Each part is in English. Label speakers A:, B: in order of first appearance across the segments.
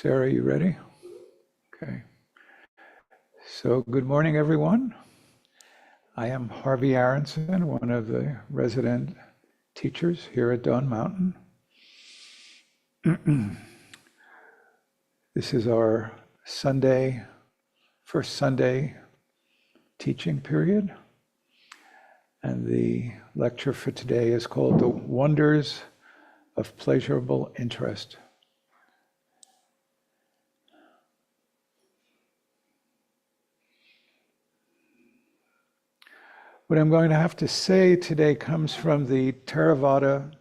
A: Sarah, you ready? Okay. So good morning, everyone. I am Harvey Aronson, one of the resident teachers here at Dawn Mountain. This is our first Sunday teaching period. And the lecture for today is called The Wonders of Pleasurable Interest. What I'm going to have to say today comes from the Theravada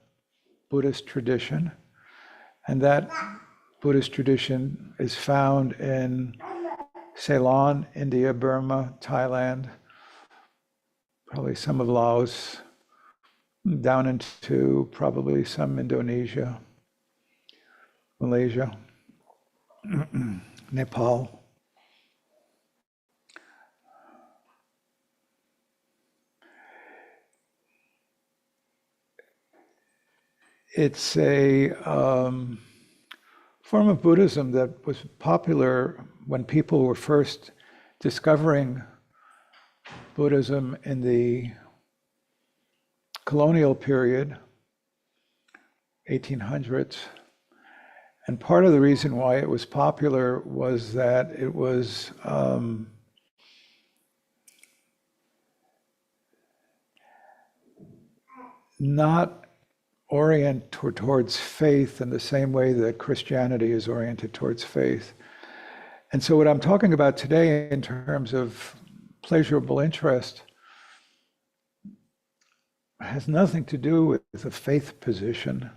A: Buddhist tradition, and that Buddhist tradition is found in Ceylon, India, Burma, Thailand, probably some of Laos, down into probably some Indonesia, Malaysia, Nepal. It's a form of Buddhism that was popular when people were first discovering Buddhism in the colonial period, 1800s. And part of the reason why it was popular was that it was not oriented towards faith in the same way that Christianity is oriented towards faith. And so what I'm talking about today in terms of pleasurable interest has nothing to do with a faith position,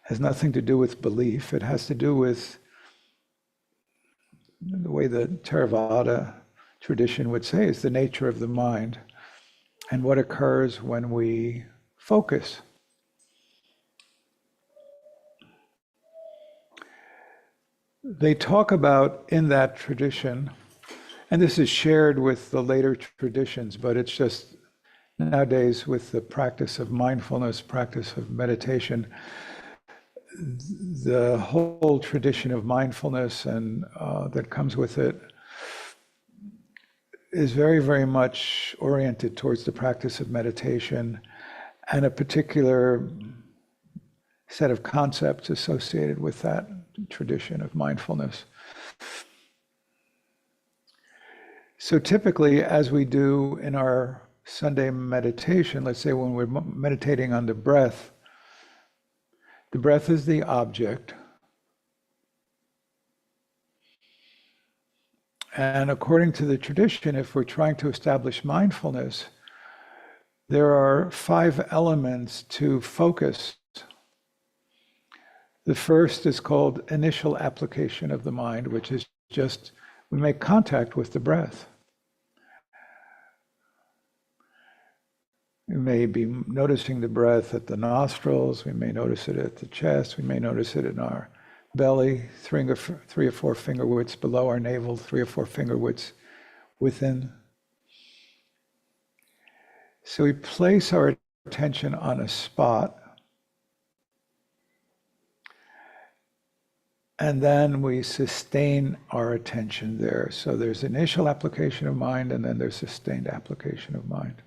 A: has nothing to do with belief. It has to do with the way the Theravada tradition would say is the nature of the mind and what occurs when we focus. They talk about in that tradition, and this is shared with the later traditions, but it's just nowadays with the practice of mindfulness, practice of meditation, the whole tradition of mindfulness and that comes with it is very, very much oriented towards the practice of meditation and a particular set of concepts associated with that tradition of mindfulness. So typically, as we do in our Sunday meditation, let's say when we're meditating on the breath is the object. And according to the tradition, if we're trying to establish mindfulness, there are 5 elements to focus. The first is called initial application of the mind, which is just we make contact with the breath. We may be noticing the breath at the nostrils, we may notice it at the chest, we may notice it in our belly, 3 or 4 finger widths below our navel, 3 or 4 finger widths within. So we place our attention on a spot, and then we sustain our attention there. So there's initial application of mind, and then there's sustained application of mind.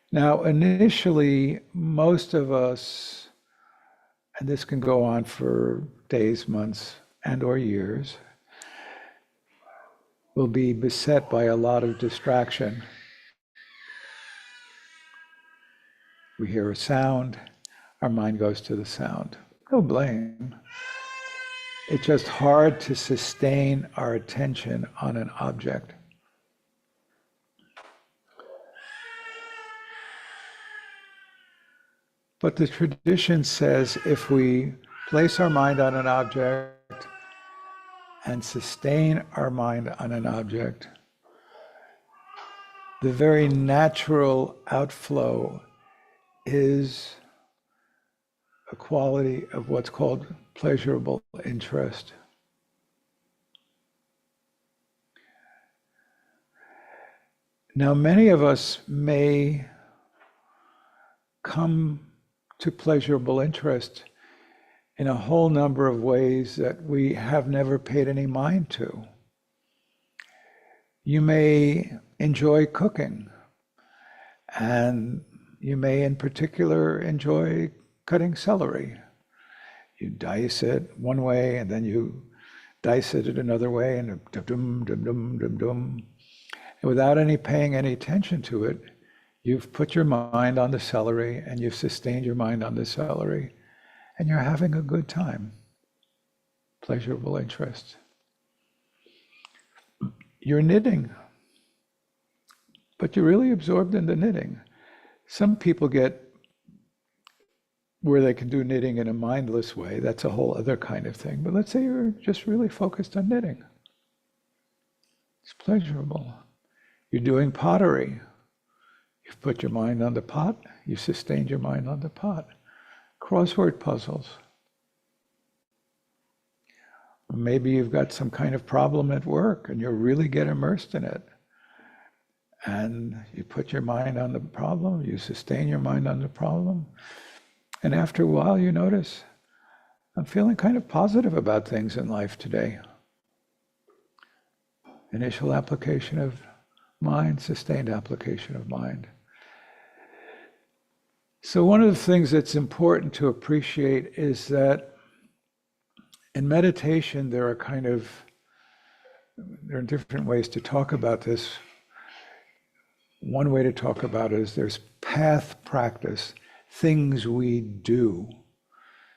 A: Now, initially, most of us, and this can go on for days, months, and or years, will be beset by a lot of distraction. We hear a sound, our mind goes to the sound. No blame. It's just hard to sustain our attention on an object. But the tradition says if we place our mind on an object and sustain our mind on an object, the very natural outflow is a quality of what's called pleasurable interest. Now, many of us may come to pleasurable interest in a whole number of ways that we have never paid any mind to. You may enjoy cooking, and you may in particular enjoy cutting celery. You dice it one way, and then you dice it another way, and dum dum dum dum dum. And without any paying any attention to it, you've put your mind on the celery, and you've sustained your mind on the celery, and you're having a good time. Pleasurable interest. You're knitting, but you're really absorbed in the knitting. Some people get where they can do knitting in a mindless way. That's a whole other kind of thing. But let's say you're just really focused on knitting. It's pleasurable. You're doing pottery. You've put your mind on the pot. You've sustained your mind on the pot. Crossword puzzles. Maybe you've got some kind of problem at work and you really get immersed in it. And you put your mind on the problem, you sustain your mind on the problem. And after a while you notice, I'm feeling kind of positive about things in life today. Initial application of mind, sustained application of mind. So one of the things that's important to appreciate is that in meditation, there are different ways to talk about this. One way to talk about it is there's path practice, things we do.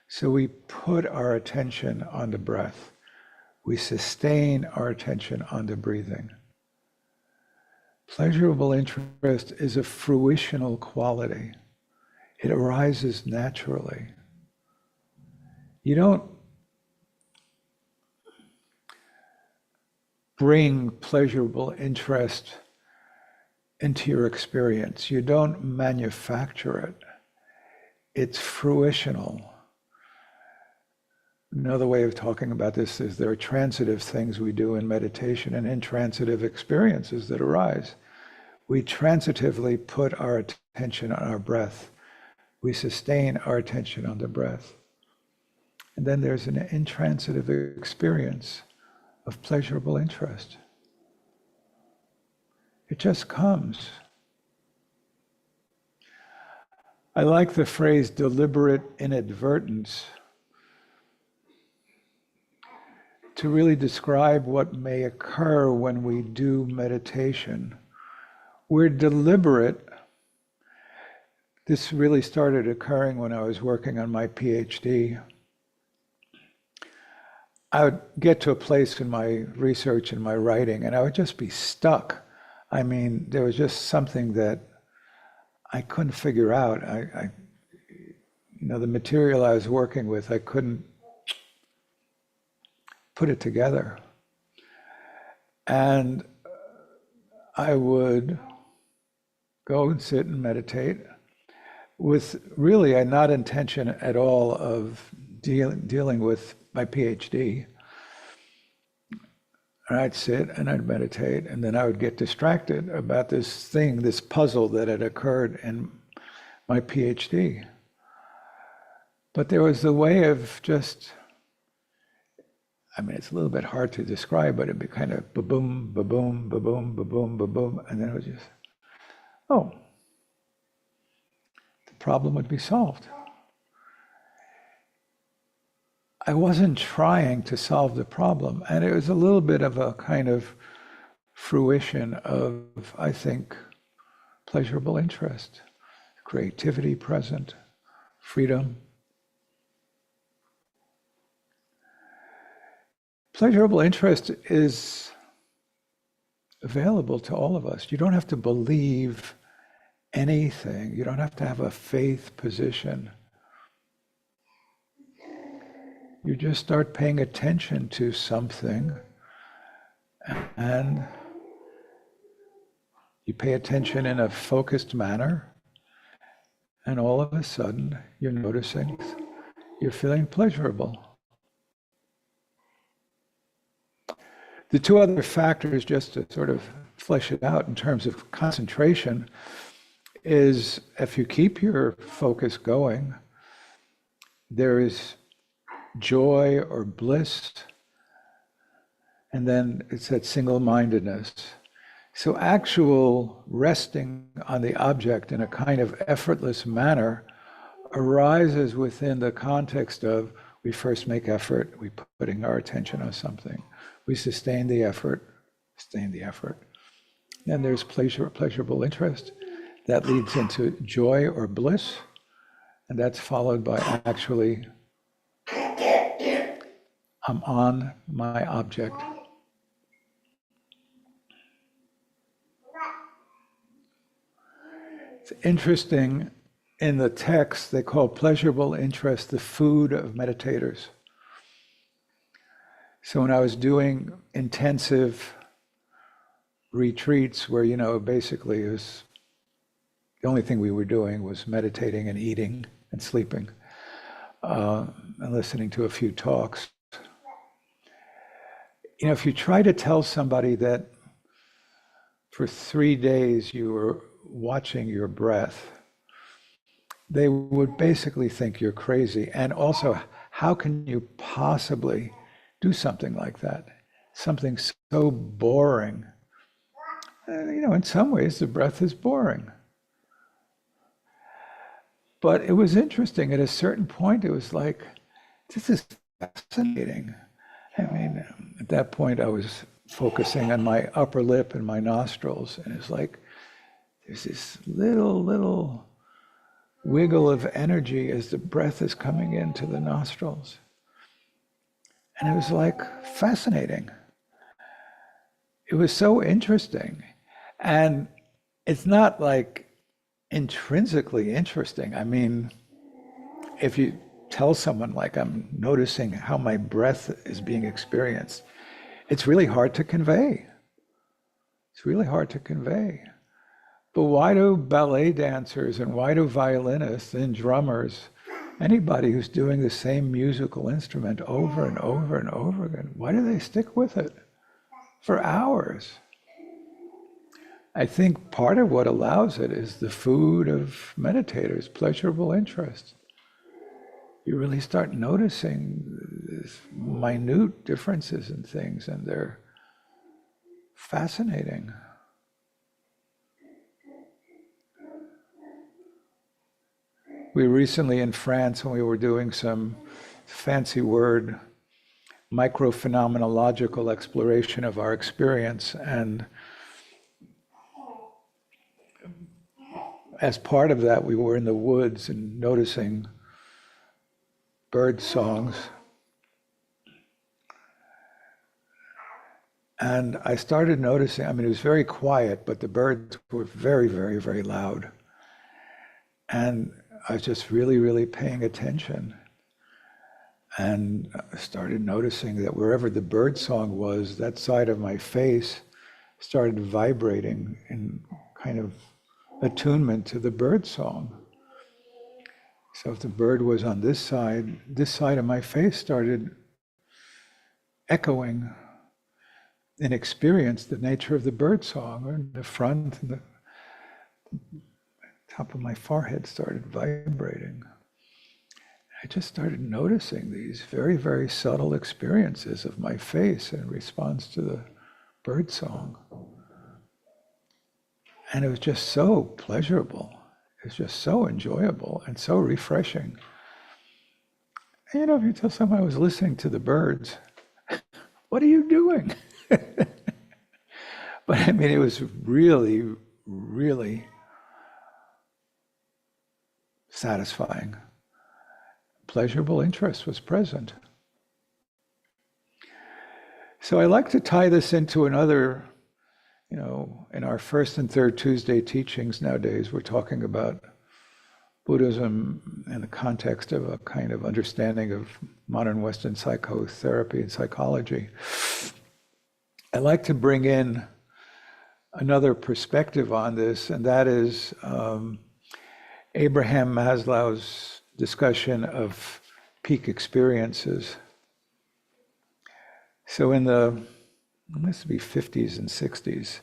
A: So we put our attention on the breath. We sustain our attention on the breathing. Pleasurable interest is a fruitional quality. It arises naturally. You don't bring pleasurable interest into your experience. You don't manufacture it. It's fruitional. Another way of talking about this is there are transitive things we do in meditation and intransitive experiences that arise. We transitively put our attention on our breath. We sustain our attention on the breath. And then there's an intransitive experience of pleasurable interest. It just comes. I like the phrase deliberate inadvertence to really describe what may occur when we do meditation. We're deliberate. This really started occurring when I was working on my PhD. I would get to a place in my research and my writing, and I would just be stuck. I mean, there was just something that I couldn't figure out. The material I was working with, I couldn't put it together. And I would go and sit and meditate with really a not intention at all of dealing with my PhD. And I'd sit and I'd meditate, and then I would get distracted about this thing, this puzzle that had occurred in my PhD. But there was the way of just, it's a little bit hard to describe, but it'd be kind of ba-boom, ba-boom, ba-boom, ba-boom, ba-boom, and then it was just, the problem would be solved. I wasn't trying to solve the problem, and it was a little bit of a kind of fruition of, I think, pleasurable interest, creativity present, freedom. Pleasurable interest is available to all of us. You don't have to believe anything. You don't have to have a faith position. You just start paying attention to something, and you pay attention in a focused manner, and all of a sudden you're noticing you're feeling pleasurable. The two other factors, just to sort of flesh it out in terms of concentration, is if you keep your focus going, there is joy or bliss, and then it said single-mindedness. So actual resting on the object in a kind of effortless manner arises within the context of we first make effort, we putting our attention on something, we sustain the effort, then there's pleasurable interest that leads into joy or bliss, and that's followed by actually I'm on my object. It's interesting, in the text they call pleasurable interest the food of meditators. So when I was doing intensive retreats where, basically it was the only thing we were doing was meditating and eating and sleeping, and listening to a few talks. If you try to tell somebody that for 3 days you were watching your breath, they would basically think you're crazy. And also, how can you possibly do something like that? Something so boring. In some ways, the breath is boring. But it was interesting. At a certain point, it was like, this is fascinating. At that point, I was focusing on my upper lip and my nostrils, and it's like, there's this little wiggle of energy as the breath is coming into the nostrils. And it was like fascinating. It was so interesting. And it's not like intrinsically interesting. If you tell someone like I'm noticing how my breath is being experienced, it's really hard to convey. But why do ballet dancers and why do violinists and drummers, anybody who's doing the same musical instrument over and over and over again, why do they stick with it for hours? I think part of what allows it is the food of meditators, pleasurable interest. You really start noticing these minute differences in things, and they're fascinating. We recently in France, when we were doing some fancy word microphenomenological exploration of our experience, and as part of that, we were in the woods and noticing bird songs. And I started noticing, it was very quiet, but the birds were very, very, very loud. And I was just really, really paying attention. And I started noticing that wherever the bird song was, that side of my face started vibrating in kind of attunement to the bird song. So if the bird was on this side of my face started echoing and experienced the nature of the bird song, or in the front, and the top of my forehead started vibrating. I just started noticing these very, very subtle experiences of my face in response to the bird song. And it was just so pleasurable. It was just so enjoyable and so refreshing. And, if you tell someone I was listening to the birds, what are you doing? But it was really, really satisfying. Pleasurable interest was present. So I like to tie this into another, in our first and third Tuesday teachings nowadays, we're talking about Buddhism in the context of a kind of understanding of modern Western psychotherapy and psychology. I like to bring in another perspective on this, and that is Abraham Maslow's discussion of peak experiences. So in the, it must be 50s and 60s,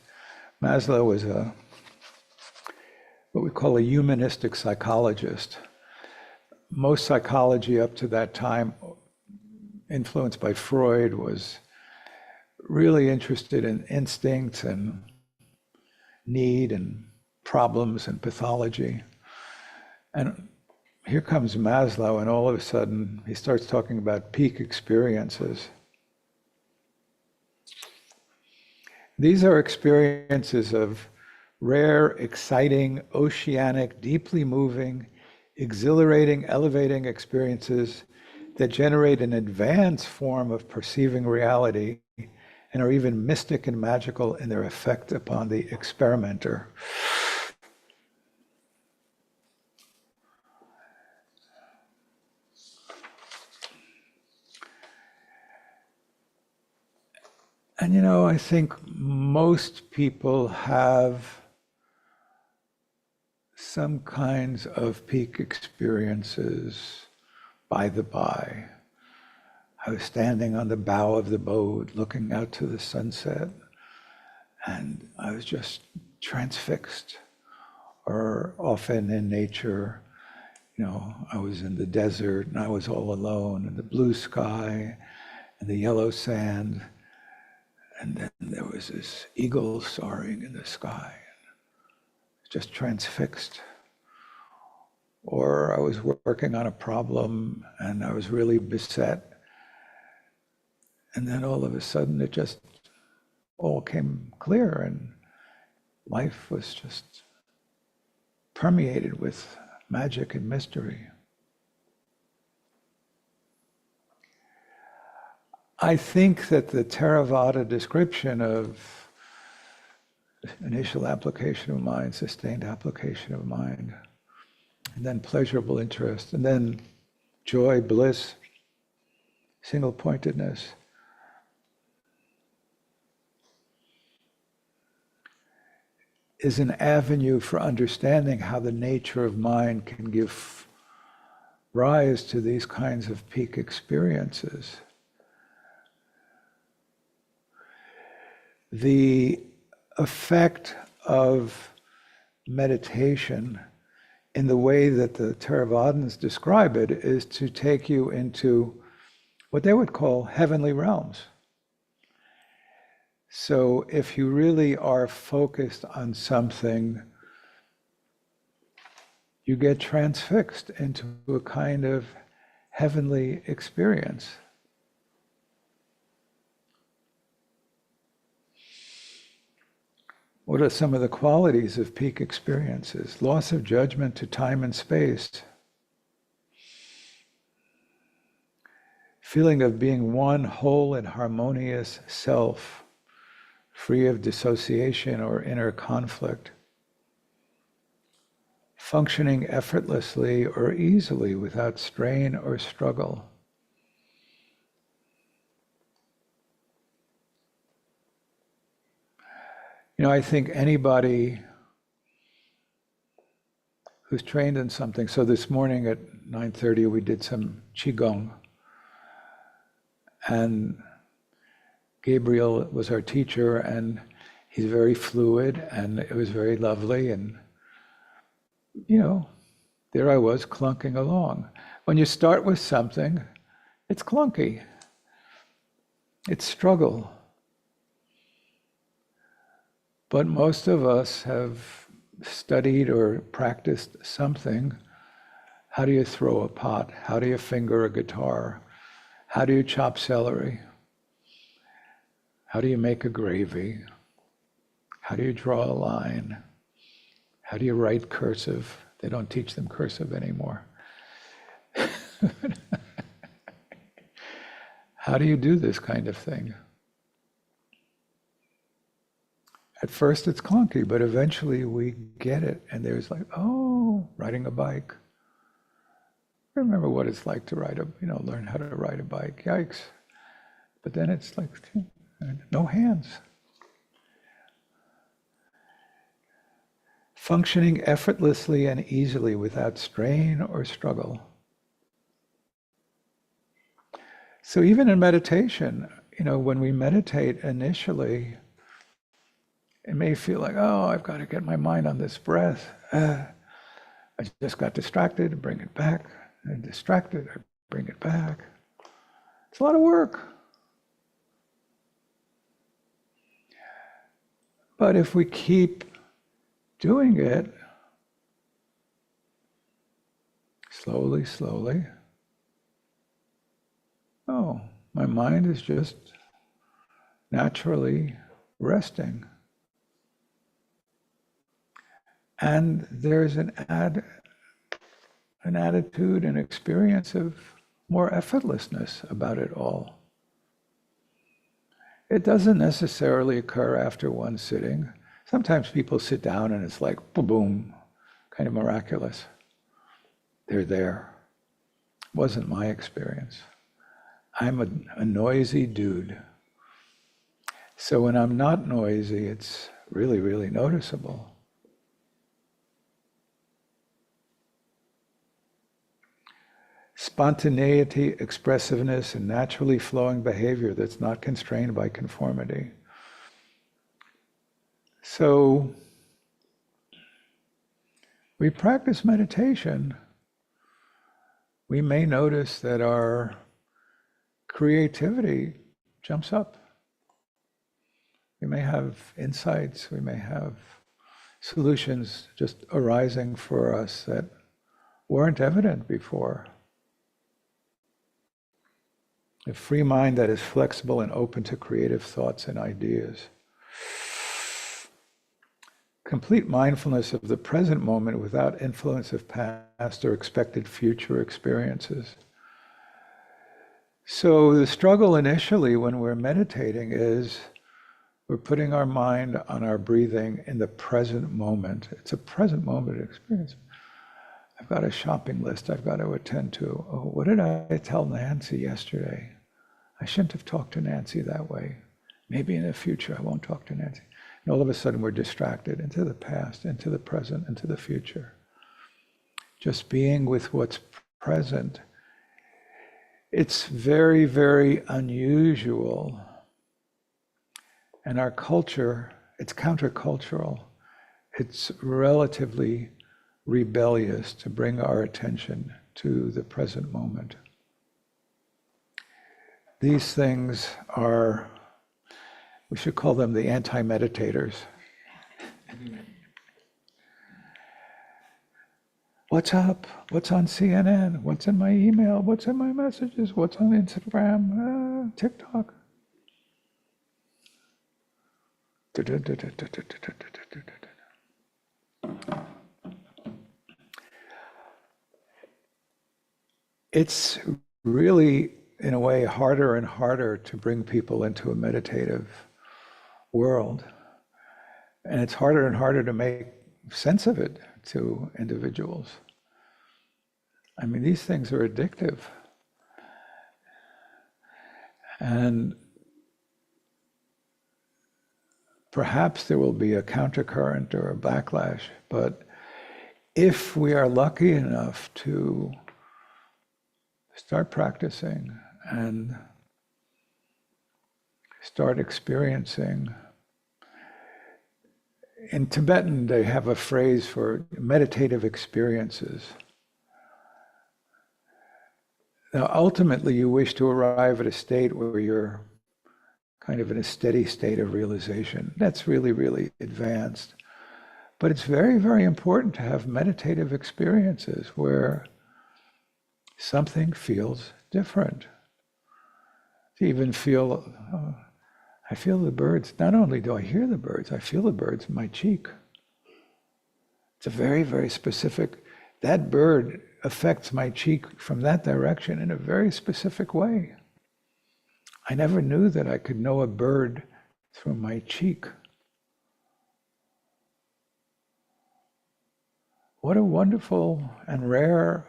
A: Maslow was what we call a humanistic psychologist. Most psychology up to that time influenced by Freud, was really interested in instinct and need and problems and pathology. And here comes Maslow, and all of a sudden he starts talking about peak experiences. These are experiences of rare, exciting, oceanic, deeply moving, exhilarating, elevating experiences that generate an advanced form of perceiving reality and are even mystic and magical in their effect upon the experimenter. And you know, I think most people have some kinds of peak experiences by the by. I was standing on the bow of the boat looking out to the sunset, and I was just transfixed. Or often in nature, you know, I was in the desert and I was all alone, and the blue sky and the yellow sand, and then there was this eagle soaring in the sky, just transfixed. Or I was working on a problem and I was really beset. And then all of a sudden it just all came clear, and life was just permeated with magic and mystery. I think that the Theravada description of initial application of mind, sustained application of mind, and then pleasurable interest, and then joy, bliss, single-pointedness, is an avenue for understanding how the nature of mind can give rise to these kinds of peak experiences. The effect of meditation, in the way that the Theravadins describe it, is to take you into what they would call heavenly realms. So if you really are focused on something, you get transfixed into a kind of heavenly experience. What are some of the qualities of peak experiences? Loss of judgment to time and space. Feeling of being one whole and harmonious self, free of dissociation or inner conflict. Functioning effortlessly or easily without strain or struggle. You know, I think anybody who's trained in something, so this morning at 9:30 we did some Qigong, and Gabriel was our teacher, and he's very fluid, and it was very lovely, and you know, there I was clunking along. When you start with something, it's clunky, it's struggle. But most of us have studied or practiced something. How do you throw a pot? How do you finger a guitar? How do you chop celery? How do you make a gravy? How do you draw a line? How do you write cursive? They don't teach them cursive anymore. How do you do this kind of thing? At first it's clunky, but eventually we get it. And there's like, oh, riding a bike. Remember what it's like to learn how to ride a bike. Yikes. But then it's like, no hands. Functioning effortlessly and easily without strain or struggle. So even in meditation, when we meditate initially, it may feel like, oh, I've got to get my mind on this breath. I just got distracted, bring it back. And distracted, I bring it back. It's a lot of work. But if we keep doing it slowly, slowly, oh, my mind is just naturally resting. And there's an attitude and experience of more effortlessness about it all. It doesn't necessarily occur after one sitting. Sometimes people sit down and it's like boom, boom, kind of miraculous. They're there. Wasn't my experience. I'm a noisy dude. So when I'm not noisy, it's really, really noticeable. Spontaneity, expressiveness, and naturally flowing behavior that's not constrained by conformity. So we practice meditation, we may notice that our creativity jumps up. We may have insights, we may have solutions just arising for us that weren't evident before. A free mind that is flexible and open to creative thoughts and ideas. Complete mindfulness of the present moment without influence of past or expected future experiences. So the struggle initially when we're meditating is we're putting our mind on our breathing in the present moment. It's a present moment experience. I've got a shopping list I've got to attend to. Oh, what did I tell Nancy yesterday? I shouldn't have talked to Nancy that way. Maybe in the future I won't talk to Nancy. And all of a sudden we're distracted into the past, into the present, into the future. Just being with what's present. It's very, very unusual. And our culture, it's countercultural. It's relatively rebellious to bring our attention to the present moment. These things are, we should call them the anti-meditators. What's up? What's on CNN? What's in my email? What's in my messages? What's on Instagram? TikTok? It's really, in a way, harder and harder to bring people into a meditative world. And it's harder and harder to make sense of it to individuals. I mean, these things are addictive. And perhaps there will be a countercurrent or a backlash, but if we are lucky enough to start practicing and start experiencing. In Tibetan, they have a phrase for meditative experiences. Now, ultimately, you wish to arrive at a state where you're kind of in a steady state of realization. That's really, really advanced. But it's very, very important to have meditative experiences where something feels different. To even feel, I feel the birds. Not only do I hear the birds, I feel the birds in my cheek. It's a very, very specific, that bird affects my cheek from that direction in a very specific way. I never knew that I could know a bird through my cheek. What a wonderful and rare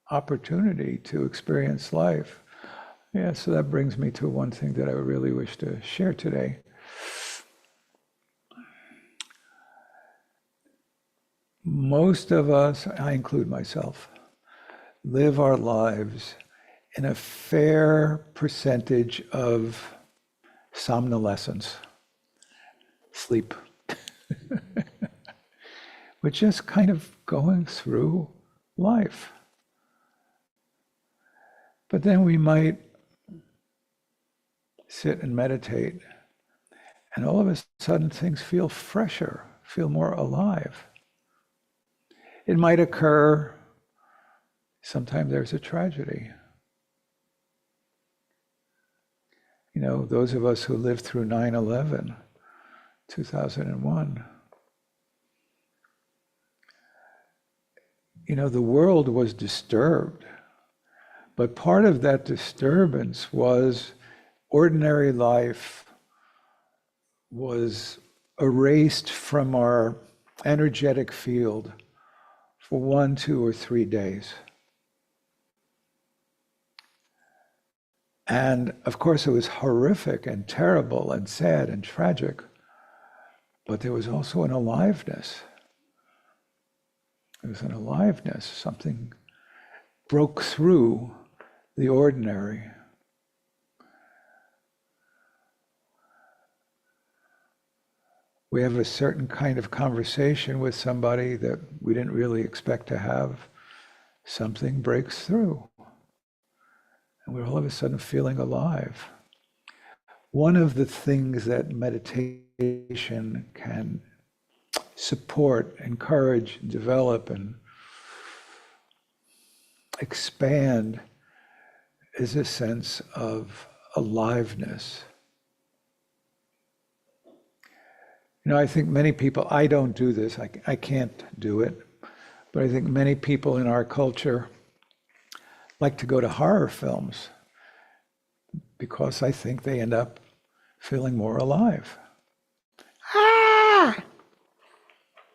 A: opportunity to experience life. Yeah, so that brings me to one thing that I really wish to share today. Most of us, I include myself, live our lives in a fair percentage of somnolescence, sleep. We're just kind of going through life. But then we might sit and meditate, and all of a sudden things feel fresher, feel more alive. It might occur, sometimes there's a tragedy. You know, those of us who lived through 9/11, 2001, you know, the world was disturbed, but part of that disturbance was ordinary life was erased from our energetic field for 1, 2, or 3 days. And of course, it was horrific and terrible and sad and tragic, but there was also an aliveness. There was an aliveness. Something broke through the ordinary. We have a certain kind of conversation with somebody that we didn't really expect to have. Something breaks through. And we're all of a sudden feeling alive. One of the things that meditation can support, encourage, develop, and expand is a sense of aliveness. You know, I think many people, I don't do this, I can't do it, but I think many people in our culture like to go to horror films because I think they end up feeling more alive. Ah!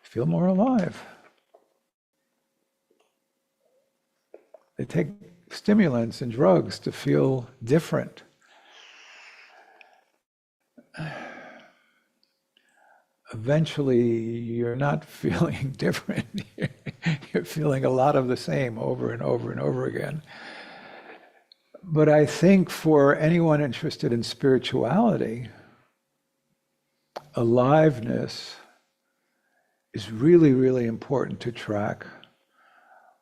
A: Feel more alive. They take stimulants and drugs to feel different. Eventually, you're not feeling different. You're feeling a lot of the same over and over and over again. But I think for anyone interested in spirituality, aliveness is really, really important to track.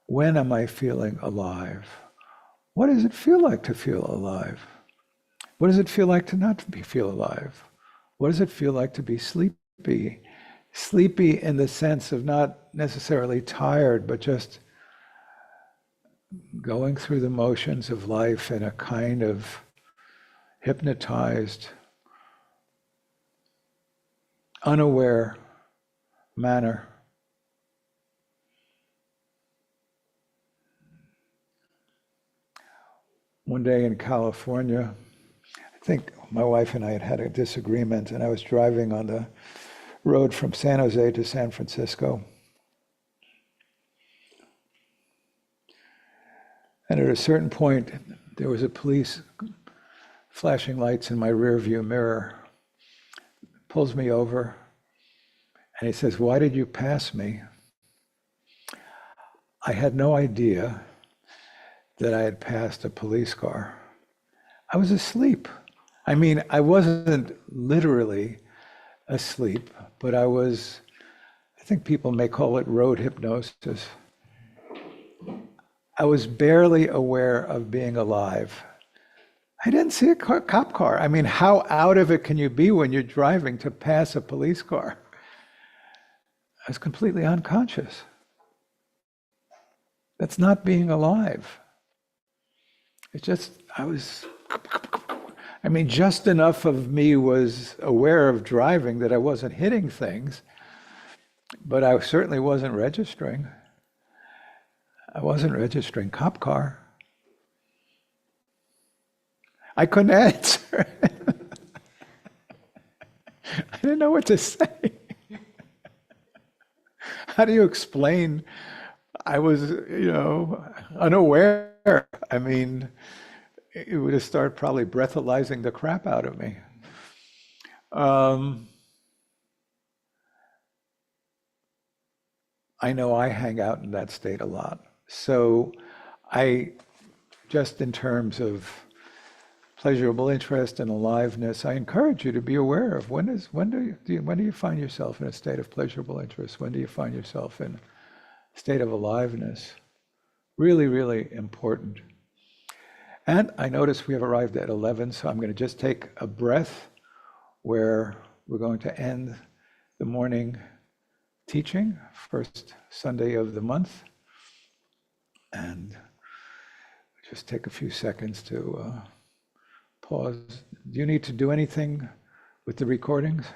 A: When am I feeling alive? What does it feel like to feel alive? What does it feel like to not feel alive? What does it feel like to be sleepy? Sleepy in the sense of not necessarily tired, but just going through the motions of life in a kind of hypnotized, unaware manner. One day in California, I think my wife and I had had a disagreement, and I was driving on the road from San Jose to San Francisco. And at a certain point, there was a police flashing lights in my rearview mirror. Pulls me over, and he says, "Why did you pass me?" I had no idea that I had passed a police car. I was asleep. I mean, I wasn't literally asleep, but I think people may call it road hypnosis. I was barely aware of being alive. I didn't see a cop car. I mean, how out of it can you be when you're driving to pass a police car? I was completely unconscious. That's not being alive. It's just, just enough of me was aware of driving that I wasn't hitting things, but I certainly wasn't registering. I wasn't registering cop car. I couldn't answer. I didn't know what to say. How do you explain I was, unaware? I mean, it would have started probably breathalyzing the crap out of me. I know I hang out in that state a lot. So just in terms of pleasurable interest and aliveness, I encourage you to be aware of when do you find yourself in a state of pleasurable interest? When do you find yourself in a state of aliveness? Really, really important. And I notice we have arrived at 11, so I'm going to just take a breath where we're going to end the morning teaching, first Sunday of the month. And just take a few seconds to pause. Do you need to do anything with the recordings?